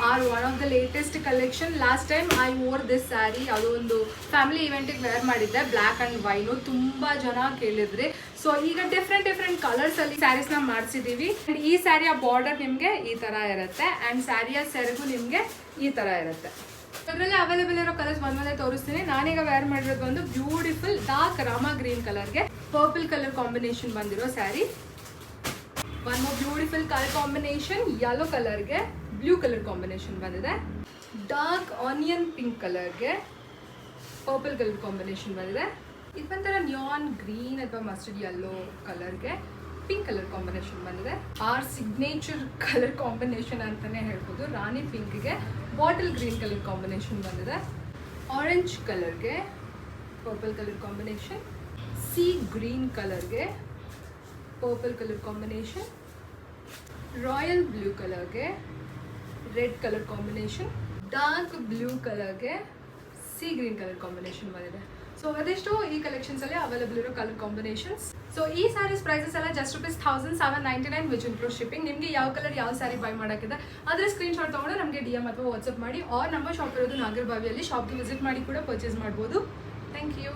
R one of the latest collection. Last time I wore this sari, ಯಾವುದೋ ಒಂದು family ಇವೆಂಟಿಗೆ wear ಮಾಡಿದ್ದೆ, black and wine. ತುಂಬ ಜನ ಕೇಳಿದ್ರಿ. ಸೊ ಈಗ ಡಿಫ್ರೆಂಟ್ ಕಲರ್ಸಲ್ಲಿ ಸ್ಯಾರೀಸ್ನ ಮಾಡಿಸಿದ್ದೀವಿ. ಆ್ಯಂಡ್ ಈ ಸ್ಯಾರಿಯ ಬಾರ್ಡರ್ ನಿಮಗೆ ಈ ಥರ ಇರುತ್ತೆ ಆ್ಯಂಡ್ ಸ್ಯಾರಿಯ ಸೆರಗು ನಿಮಗೆ ಈ ಥರ ಇರುತ್ತೆ. ಅದರಲ್ಲಿ ಅವೈಲೇಬಲ್ ಇರೋ ಕಲರ್ಸ್ ಒಂದೇ ತೋರಿಸ್ತೀನಿ. ನಾನೀಗ ವೇರ್ ಮಾಡಿರೋದು ಒಂದು ಬ್ಯೂಟಿಫುಲ್ ಡಾರ್ಕ್ ರಾಮಾ ಗ್ರೀನ್ ಕಲರ್ಗೆ ಪರ್ಪಲ್ ಕಲರ್ ಕಾಂಬಿನೇಷನ್ ಬಂದಿರೋ sari. One more beautiful colour combination, yellow ಕಲರ್ಗೆ ಬ್ಲೂ ಕಲರ್ ಕಾಂಬಿನೇಷನ್ ಬಂದಿದೆ. ಡಾರ್ಕ್ ಆನಿಯನ್ ಪಿಂಕ್ ಕಲರ್ಗೆ ಪರ್ಪಲ್ ಕಲರ್ ಕಾಂಬಿನೇಷನ್ ಬಂದಿದೆ. ಇದು ಒಂಥರ ನ್ಯಾನ್ ಗ್ರೀನ್ ಅಥವಾ ಮಸ್ಟರ್ಡ್ ಯೆಲ್ಲೋ ಕಲರ್ಗೆ ಪಿಂಕ್ ಕಲರ್ ಕಾಂಬಿನೇಷನ್ ಬಂದಿದೆ. ಆರ್ ಸಿಗ್ನೇಚರ್ ಕಲರ್ ಕಾಂಬಿನೇಷನ್ ಅಂತಲೇ ಹೇಳ್ಬೋದು. ರಾಣಿ ಪಿಂಕ್ಗೆ ಬಾಟಲ್ ಗ್ರೀನ್ ಕಲರ್ ಕಾಂಬಿನೇಷನ್ ಬಂದಿದೆ. ಆರೆಂಜ್ ಕಲರ್ಗೆ purple colour combination, sea green ಕಲರ್ಗೆ purple colour combination, royal blue ಕಲರ್ಗೆ red colour combination, dark blue ಕಲರ್ಗೆ ಸಿ ಗ್ರೀನ್ ಕಲರ್ ಕಾಂಬಿನೇಷನ್ ಬಂದಿದೆ. ಸೊ ಅದೆಷ್ಟು ಈ ಕಲೆಕ್ಷನ್ಸಲ್ಲಿ ಅವೈಲೇಬಲ್ ಇರೋ ಕಲರ್ ಕಾಂಬಿನೇಷನ್ಸ್. ಸೊ ಈ ಸ್ಯಾರೀಸ್ ಪ್ರೈಸಸ್ ಎಲ್ಲ ಜಸ್ಟ್ ₹1799 ವಿಚ್ ಇನ್ಕ್ಲೂಡ್ ಶಿಪ್ಪಿಂಗ್. ನಿಮಗೆ ಯಾವ ಕಲರ್ ಯಾವ ಸ್ಯಾರಿ ಬೈ ಮಾಡೋಕ್ಕಿದೆ ಅದರ ಸ್ಕ್ರೀನ್ಶಾಟ್ ತೊಗೊಂಡು ನಮಗೆ DM ಅಥವಾ ವಾಟ್ಸಪ್ ಮಾಡಿ, ಆರ್ ನಮ್ಮ ಶಾಪ್ ಇರೋದು ನಾಗರಬಾವಿಯಲ್ಲಿ. ಶಾಪ್ಗೆ ವಿಸಿಟ್ ಮಾಡಿ ಕೂಡ ಪರ್ಚೇಸ್ ಮಾಡ್ಬೋದು. Thank you.